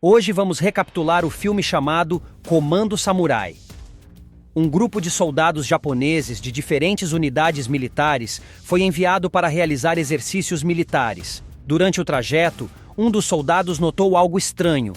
Hoje vamos recapitular o filme chamado Comando Samurai. Um grupo de soldados japoneses de diferentes unidades militares foi enviado para realizar exercícios militares. Durante o trajeto, um dos soldados notou algo estranho.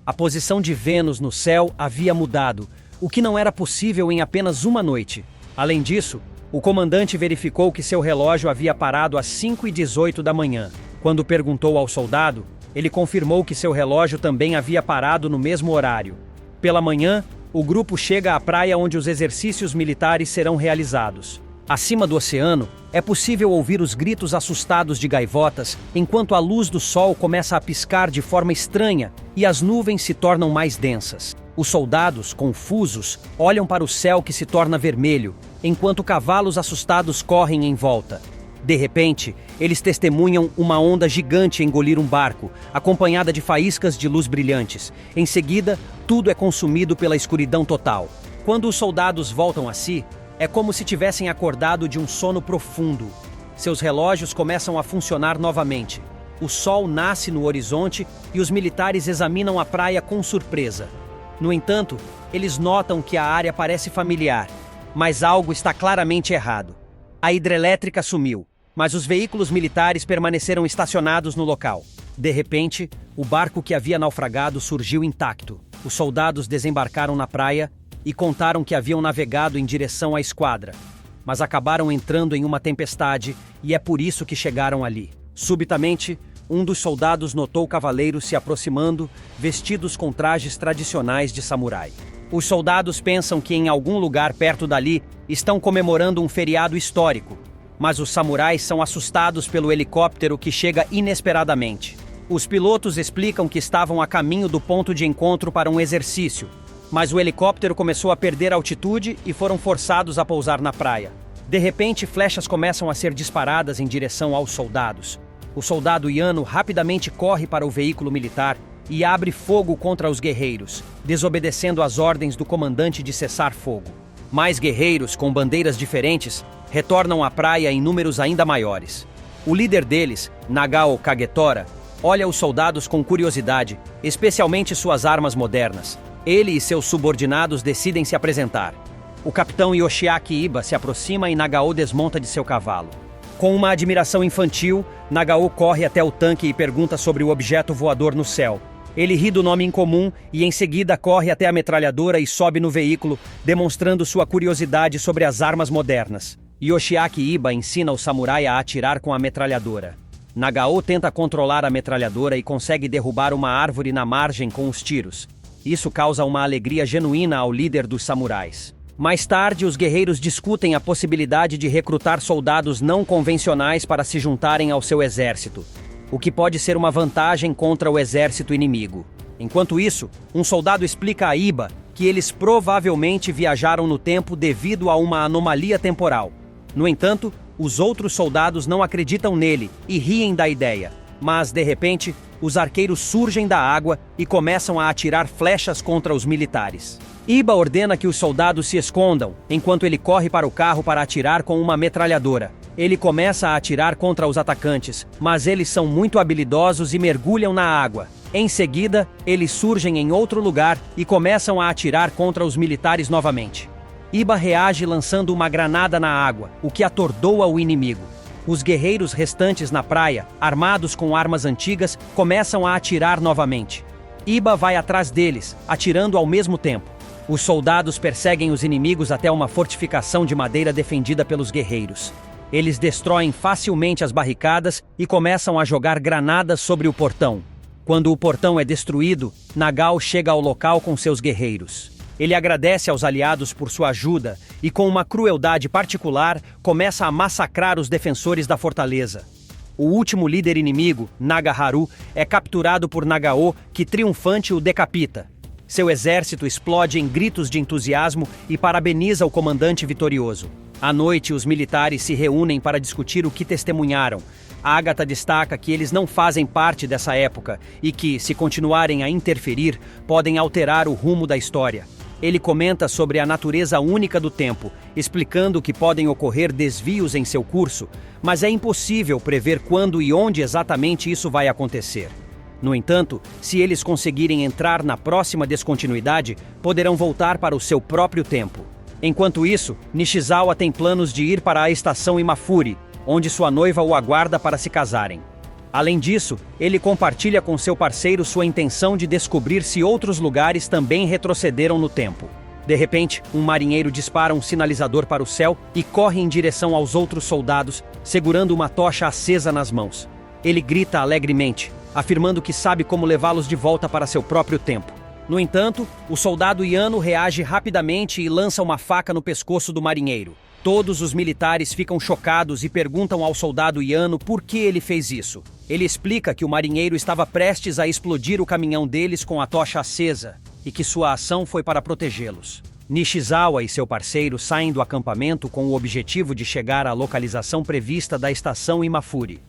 A posição de Vênus no céu havia mudado, o que não era possível em apenas uma noite. Além disso, o comandante verificou que seu relógio havia parado às 5h18 da manhã. Quando perguntou ao soldado, ele confirmou que seu relógio também havia parado no mesmo horário. Pela manhã, o grupo chega à praia onde os exercícios militares serão realizados. Acima do oceano, é possível ouvir os gritos assustados de gaivotas enquanto a luz do sol começa a piscar de forma estranha e as nuvens se tornam mais densas. Os soldados, confusos, olham para o céu que se torna vermelho, enquanto cavalos assustados correm em volta. De repente, eles testemunham uma onda gigante engolir um barco, acompanhada de faíscas de luz brilhantes. Em seguida, tudo é consumido pela escuridão total. Quando os soldados voltam a si, é como se tivessem acordado de um sono profundo. Seus relógios começam a funcionar novamente. O sol nasce no horizonte e os militares examinam a praia com surpresa. No entanto, eles notam que a área parece familiar, mas algo está claramente errado. A hidrelétrica sumiu, mas os veículos militares permaneceram estacionados no local. De repente, o barco que havia naufragado surgiu intacto. Os soldados desembarcaram na praia e contaram que haviam navegado em direção à esquadra, mas acabaram entrando em uma tempestade e é por isso que chegaram ali. Subitamente, um dos soldados notou cavaleiros se aproximando, vestidos com trajes tradicionais de samurai. Os soldados pensam que em algum lugar perto dali estão comemorando um feriado histórico, mas os samurais são assustados pelo helicóptero que chega inesperadamente. Os pilotos explicam que estavam a caminho do ponto de encontro para um exercício, mas o helicóptero começou a perder altitude e foram forçados a pousar na praia. De repente, flechas começam a ser disparadas em direção aos soldados. O soldado Yano rapidamente corre para o veículo militar e abre fogo contra os guerreiros, desobedecendo às ordens do comandante de cessar fogo. Mais guerreiros, com bandeiras diferentes, retornam à praia em números ainda maiores. O líder deles, Nagao Kagetora, olha os soldados com curiosidade, especialmente suas armas modernas. Ele e seus subordinados decidem se apresentar. O capitão Yoshiaki Iba se aproxima e Nagao desmonta de seu cavalo. Com uma admiração infantil, Nagao corre até o tanque e pergunta sobre o objeto voador no céu. Ele ri do nome incomum e em seguida corre até a metralhadora e sobe no veículo, demonstrando sua curiosidade sobre as armas modernas. Yoshiaki Iba ensina o samurai a atirar com a metralhadora. Nagao tenta controlar a metralhadora e consegue derrubar uma árvore na margem com os tiros. Isso causa uma alegria genuína ao líder dos samurais. Mais tarde, os guerreiros discutem a possibilidade de recrutar soldados não convencionais para se juntarem ao seu exército, o que pode ser uma vantagem contra o exército inimigo. Enquanto isso, um soldado explica a Iba que eles provavelmente viajaram no tempo devido a uma anomalia temporal. No entanto, os outros soldados não acreditam nele e riem da ideia. Mas, de repente, os arqueiros surgem da água e começam a atirar flechas contra os militares. Iba ordena que os soldados se escondam, enquanto ele corre para o carro para atirar com uma metralhadora. Ele começa a atirar contra os atacantes, mas eles são muito habilidosos e mergulham na água. Em seguida, eles surgem em outro lugar e começam a atirar contra os militares novamente. Iba reage lançando uma granada na água, o que atordoa o inimigo. Os guerreiros restantes na praia, armados com armas antigas, começam a atirar novamente. Iba vai atrás deles, atirando ao mesmo tempo. Os soldados perseguem os inimigos até uma fortificação de madeira defendida pelos guerreiros. Eles destroem facilmente as barricadas e começam a jogar granadas sobre o portão. Quando o portão é destruído, Nagao chega ao local com seus guerreiros. Ele agradece aos aliados por sua ajuda e, com uma crueldade particular, começa a massacrar os defensores da fortaleza. O último líder inimigo, Nagaharu, é capturado por Nagao, que triunfante o decapita. Seu exército explode em gritos de entusiasmo e parabeniza o comandante vitorioso. À noite, os militares se reúnem para discutir o que testemunharam. Agatha destaca que eles não fazem parte dessa época e que, se continuarem a interferir, podem alterar o rumo da história. Ele comenta sobre a natureza única do tempo, explicando que podem ocorrer desvios em seu curso, mas é impossível prever quando e onde exatamente isso vai acontecer. No entanto, se eles conseguirem entrar na próxima descontinuidade, poderão voltar para o seu próprio tempo. Enquanto isso, Nishizawa tem planos de ir para a estação Imafuri, onde sua noiva o aguarda para se casarem. Além disso, ele compartilha com seu parceiro sua intenção de descobrir se outros lugares também retrocederam no tempo. De repente, um marinheiro dispara um sinalizador para o céu e corre em direção aos outros soldados, segurando uma tocha acesa nas mãos. Ele grita alegremente, afirmando que sabe como levá-los de volta para seu próprio tempo. No entanto, o soldado Yano reage rapidamente e lança uma faca no pescoço do marinheiro. Todos os militares ficam chocados e perguntam ao soldado Yano por que ele fez isso. Ele explica que o marinheiro estava prestes a explodir o caminhão deles com a tocha acesa e que sua ação foi para protegê-los. Nishizawa e seu parceiro saem do acampamento com o objetivo de chegar à localização prevista da estação Imafuri.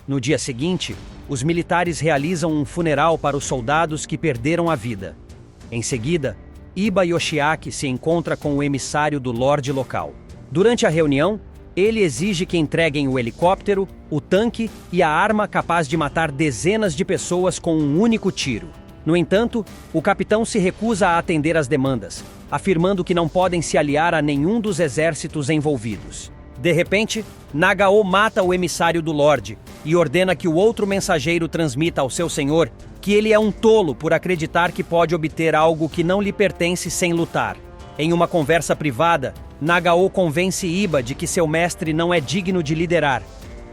No dia seguinte, os militares realizam um funeral para os soldados que perderam a vida. Em seguida, Iba Yoshiaki se encontra com o emissário do Lorde local. Durante a reunião, ele exige que entreguem o helicóptero, o tanque e a arma capaz de matar dezenas de pessoas com um único tiro. No entanto, o capitão se recusa a atender às demandas, afirmando que não podem se aliar a nenhum dos exércitos envolvidos. De repente, Nagao mata o emissário do Lorde e ordena que o outro mensageiro transmita ao seu senhor que ele é um tolo por acreditar que pode obter algo que não lhe pertence sem lutar. Em uma conversa privada, Nagao convence Iba de que seu mestre não é digno de liderar,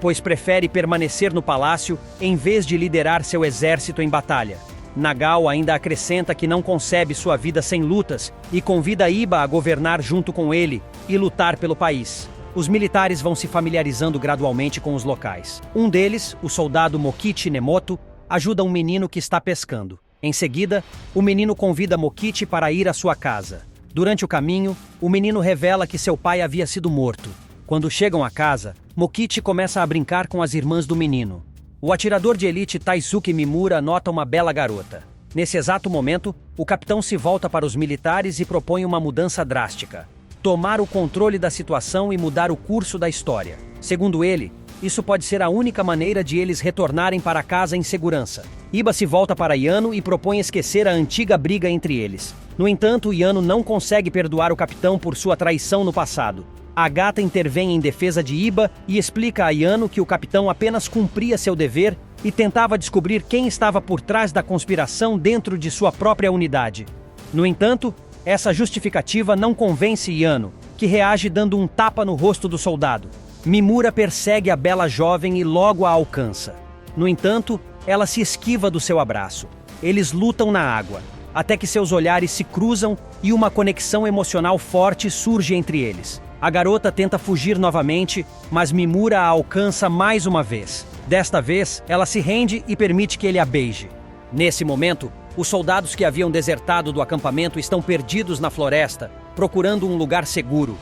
pois prefere permanecer no palácio em vez de liderar seu exército em batalha. Nagao ainda acrescenta que não concebe sua vida sem lutas e convida Iba a governar junto com ele e lutar pelo país. Os militares vão se familiarizando gradualmente com os locais. Um deles, o soldado Mokichi Nemoto, ajuda um menino que está pescando. Em seguida, o menino convida Mokichi para ir à sua casa. Durante o caminho, o menino revela que seu pai havia sido morto. Quando chegam à casa, Mokichi começa a brincar com as irmãs do menino. O atirador de elite Taisuke Mimura nota uma bela garota. Nesse exato momento, o capitão se volta para os militares e propõe uma mudança drástica: tomar o controle da situação e mudar o curso da história. Segundo ele, isso pode ser a única maneira de eles retornarem para casa em segurança. Iba se volta para Yano e propõe esquecer a antiga briga entre eles. No entanto, Yano não consegue perdoar o capitão por sua traição no passado. A gata intervém em defesa de Iba e explica a Yano que o capitão apenas cumpria seu dever e tentava descobrir quem estava por trás da conspiração dentro de sua própria unidade. No entanto, essa justificativa não convence Yano, que reage dando um tapa no rosto do soldado. Mimura persegue a bela jovem e logo a alcança. No entanto, ela se esquiva do seu abraço. Eles lutam na água, até que seus olhares se cruzam e uma conexão emocional forte surge entre eles. A garota tenta fugir novamente, mas Mimura a alcança mais uma vez. Desta vez, ela se rende e permite que ele a beije. Nesse momento, os soldados que haviam desertado do acampamento estão perdidos na floresta, procurando um lugar seguro.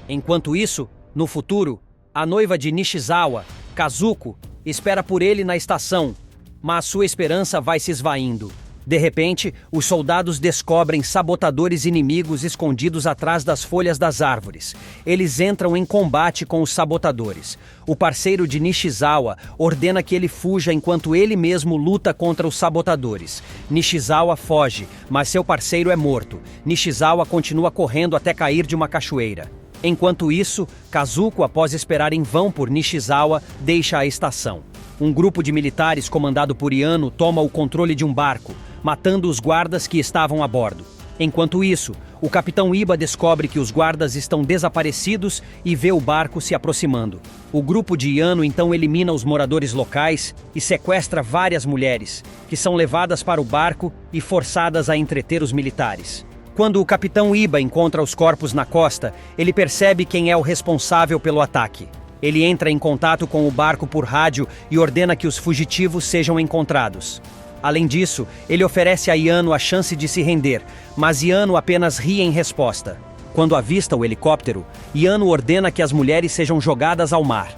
Enquanto isso, no futuro, a noiva de Nishizawa, Kazuko, espera por ele na estação, mas sua esperança vai se esvaindo. De repente, os soldados descobrem sabotadores inimigos escondidos atrás das folhas das árvores. Eles entram em combate com os sabotadores. O parceiro de Nishizawa ordena que ele fuja enquanto ele mesmo luta contra os sabotadores. Nishizawa foge, mas seu parceiro é morto. Nishizawa continua correndo até cair de uma cachoeira. Enquanto isso, Kazuko, após esperar em vão por Nishizawa, deixa a estação. Um grupo de militares comandado por Yano toma o controle de um barco, matando os guardas que estavam a bordo. Enquanto isso, o capitão Iba descobre que os guardas estão desaparecidos e vê o barco se aproximando. O grupo de Yano então elimina os moradores locais e sequestra várias mulheres, que são levadas para o barco e forçadas a entreter os militares. Quando o capitão Iba encontra os corpos na costa, ele percebe quem é o responsável pelo ataque. Ele entra em contato com o barco por rádio e ordena que os fugitivos sejam encontrados. Além disso, ele oferece a Yano a chance de se render, mas Yano apenas ri em resposta. Quando avista o helicóptero, Yano ordena que as mulheres sejam jogadas ao mar.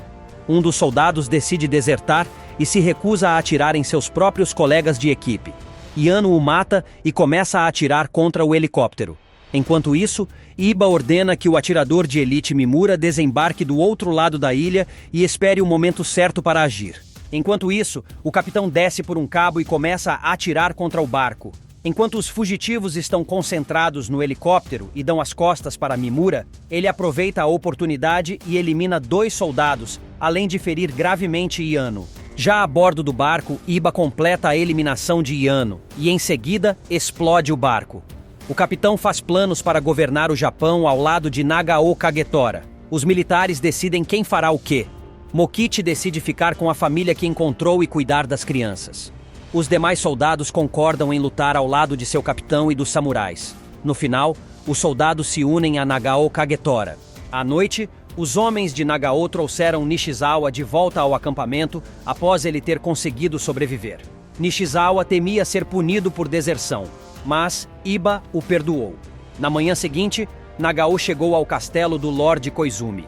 Um dos soldados decide desertar e se recusa a atirar em seus próprios colegas de equipe. Yano o mata e começa a atirar contra o helicóptero. Enquanto isso, Iba ordena que o atirador de elite Mimura desembarque do outro lado da ilha e espere o momento certo para agir. Enquanto isso, o capitão desce por um cabo e começa a atirar contra o barco. Enquanto os fugitivos estão concentrados no helicóptero e dão as costas para Mimura, ele aproveita a oportunidade e elimina 2 soldados, além de ferir gravemente Yano. Já a bordo do barco, Iba completa a eliminação de Yano e, em seguida, explode o barco. O capitão faz planos para governar o Japão ao lado de Nagao Kagetora. Os militares decidem quem fará o quê. Mokichi decide ficar com a família que encontrou e cuidar das crianças. Os demais soldados concordam em lutar ao lado de seu capitão e dos samurais. No final, os soldados se unem a Nagao Kagetora. À noite, os homens de Nagao trouxeram Nishizawa de volta ao acampamento após ele ter conseguido sobreviver. Nishizawa temia ser punido por deserção, mas Iba o perdoou. Na manhã seguinte, Nagao chegou ao castelo do Lorde Koizumi.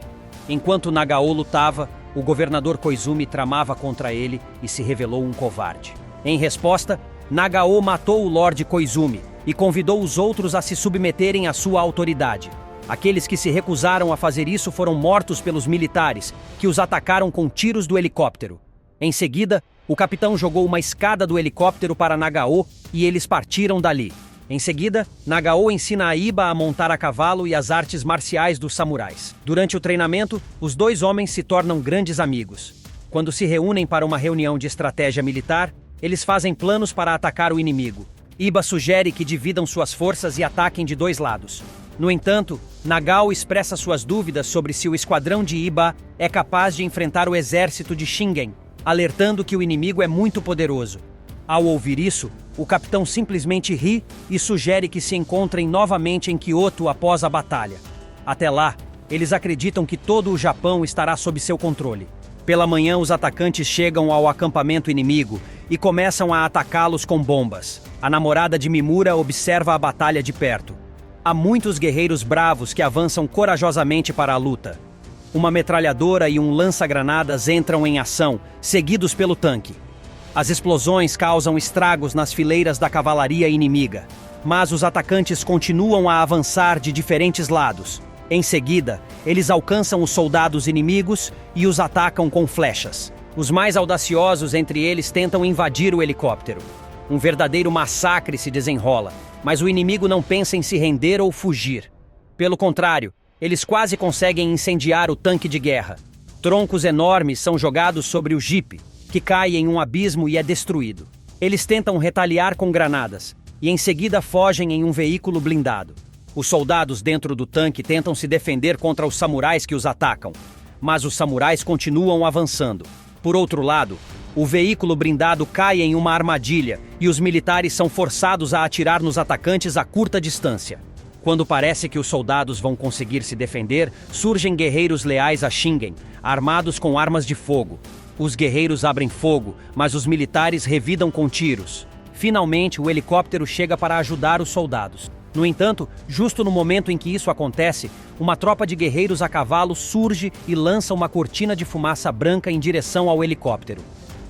Enquanto Nagao lutava, o governador Koizumi tramava contra ele e se revelou um covarde. Em resposta, Nagao matou o Lorde Koizumi e convidou os outros a se submeterem à sua autoridade. Aqueles que se recusaram a fazer isso foram mortos pelos militares, que os atacaram com tiros do helicóptero. Em seguida, o capitão jogou uma escada do helicóptero para Nagao e eles partiram dali. Em seguida, Nagao ensina a Iba a montar a cavalo e as artes marciais dos samurais. Durante o treinamento, os 2 homens se tornam grandes amigos. Quando se reúnem para uma reunião de estratégia militar, eles fazem planos para atacar o inimigo. Iba sugere que dividam suas forças e ataquem de 2 lados. No entanto, Nagao expressa suas dúvidas sobre se o esquadrão de Iba é capaz de enfrentar o exército de Shingen, alertando que o inimigo é muito poderoso. Ao ouvir isso, o capitão simplesmente ri e sugere que se encontrem novamente em Kyoto após a batalha. Até lá, eles acreditam que todo o Japão estará sob seu controle. Pela manhã, os atacantes chegam ao acampamento inimigo e começam a atacá-los com bombas. A namorada de Mimura observa a batalha de perto. Há muitos guerreiros bravos que avançam corajosamente para a luta. Uma metralhadora e um lança-granadas entram em ação, seguidos pelo tanque. As explosões causam estragos nas fileiras da cavalaria inimiga, mas os atacantes continuam a avançar de diferentes lados. Em seguida, eles alcançam os soldados inimigos e os atacam com flechas. Os mais audaciosos entre eles tentam invadir o helicóptero. Um verdadeiro massacre se desenrola, mas o inimigo não pensa em se render ou fugir. Pelo contrário, eles quase conseguem incendiar o tanque de guerra. Troncos enormes são jogados sobre o jipe, que cai em um abismo e é destruído. Eles tentam retaliar com granadas, e em seguida fogem em um veículo blindado. Os soldados dentro do tanque tentam se defender contra os samurais que os atacam, mas os samurais continuam avançando. Por outro lado, o veículo blindado cai em uma armadilha e os militares são forçados a atirar nos atacantes a curta distância. Quando parece que os soldados vão conseguir se defender, surgem guerreiros leais a Shingen, armados com armas de fogo. Os guerreiros abrem fogo, mas os militares revidam com tiros. Finalmente, o helicóptero chega para ajudar os soldados. No entanto, justo no momento em que isso acontece, uma tropa de guerreiros a cavalo surge e lança uma cortina de fumaça branca em direção ao helicóptero.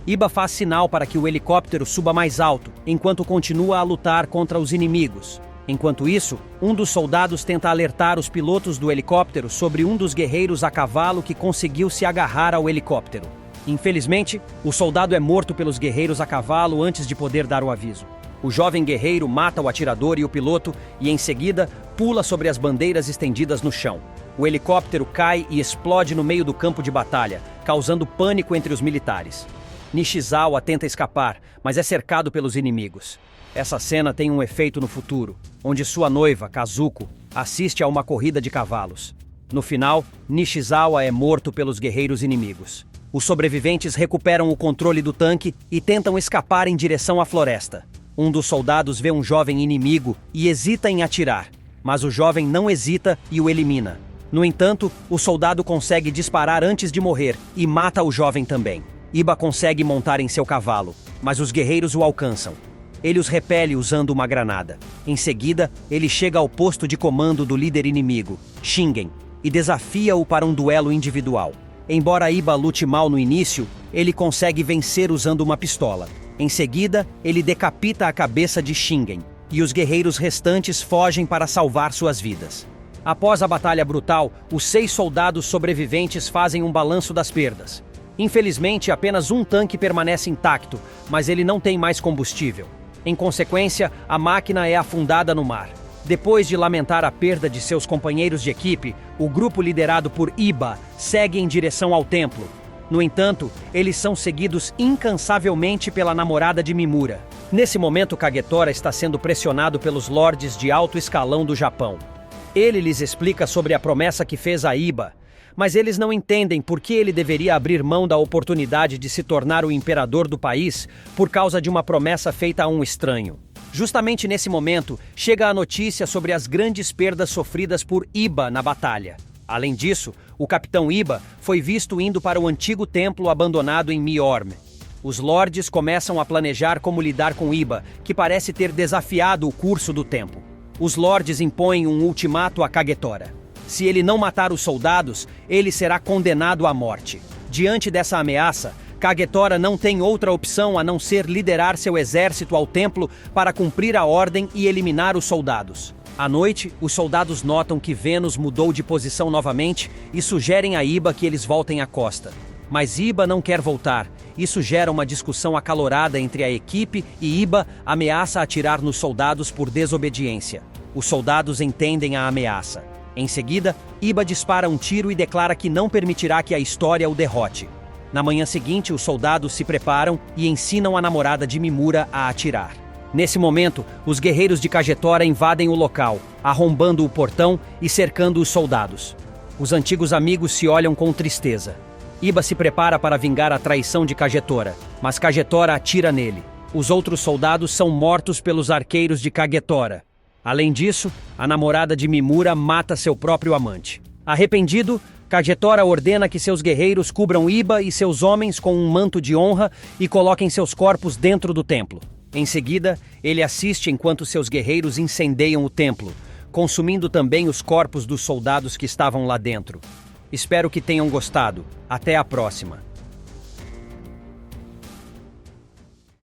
Iba faz sinal para que o helicóptero suba mais alto, enquanto continua a lutar contra os inimigos. Enquanto isso, um dos soldados tenta alertar os pilotos do helicóptero sobre um dos guerreiros a cavalo que conseguiu se agarrar ao helicóptero. Infelizmente, o soldado é morto pelos guerreiros a cavalo antes de poder dar o aviso. O jovem guerreiro mata o atirador e o piloto e, em seguida, pula sobre as bandeiras estendidas no chão. O helicóptero cai e explode no meio do campo de batalha, causando pânico entre os militares. Nishizawa tenta escapar, mas é cercado pelos inimigos. Essa cena tem um efeito no futuro, onde sua noiva, Kazuko, assiste a uma corrida de cavalos. No final, Nishizawa é morto pelos guerreiros inimigos. Os sobreviventes recuperam o controle do tanque e tentam escapar em direção à floresta. Um dos soldados vê um jovem inimigo e hesita em atirar, mas o jovem não hesita e o elimina. No entanto, o soldado consegue disparar antes de morrer e mata o jovem também. Iba consegue montar em seu cavalo, mas os guerreiros o alcançam. Ele os repele usando uma granada. Em seguida, ele chega ao posto de comando do líder inimigo, Shingen, e desafia-o para um duelo individual. Embora Iba lute mal no início, ele consegue vencer usando uma pistola. Em seguida, ele decapita a cabeça de Shingen, e os guerreiros restantes fogem para salvar suas vidas. Após a batalha brutal, os 6 soldados sobreviventes fazem um balanço das perdas. Infelizmente, apenas um tanque permanece intacto, mas ele não tem mais combustível. Em consequência, a máquina é afundada no mar. Depois de lamentar a perda de seus companheiros de equipe, o grupo liderado por Iba segue em direção ao templo. No entanto, eles são seguidos incansavelmente pela namorada de Mimura. Nesse momento, Kagetora está sendo pressionado pelos lordes de alto escalão do Japão. Ele lhes explica sobre a promessa que fez a Iba, mas eles não entendem por que ele deveria abrir mão da oportunidade de se tornar o imperador do país por causa de uma promessa feita a um estranho. Justamente nesse momento, chega a notícia sobre as grandes perdas sofridas por Iba na batalha. Além disso, o capitão Iba foi visto indo para o antigo templo abandonado em Miorme. Os lordes começam a planejar como lidar com Iba, que parece ter desafiado o curso do tempo. Os lordes impõem um ultimato a Kagetora. Se ele não matar os soldados, ele será condenado à morte. Diante dessa ameaça, Kagetora não tem outra opção a não ser liderar seu exército ao templo para cumprir a ordem e eliminar os soldados. À noite, os soldados notam que Vênus mudou de posição novamente e sugerem a Iba que eles voltem à costa. Mas Iba não quer voltar. Isso gera uma discussão acalorada entre a equipe e Iba ameaça atirar nos soldados por desobediência. Os soldados entendem a ameaça. Em seguida, Iba dispara um tiro e declara que não permitirá que a história o derrote. Na manhã seguinte, os soldados se preparam e ensinam a namorada de Mimura a atirar. Nesse momento, os guerreiros de Kagetora invadem o local, arrombando o portão e cercando os soldados. Os antigos amigos se olham com tristeza. Iba se prepara para vingar a traição de Kagetora, mas Kagetora atira nele. Os outros soldados são mortos pelos arqueiros de Kagetora. Além disso, a namorada de Mimura mata seu próprio amante. Arrependido, Kagetora ordena que seus guerreiros cubram Iba e seus homens com um manto de honra e coloquem seus corpos dentro do templo. Em seguida, ele assiste enquanto seus guerreiros incendeiam o templo, consumindo também os corpos dos soldados que estavam lá dentro. Espero que tenham gostado. Até a próxima.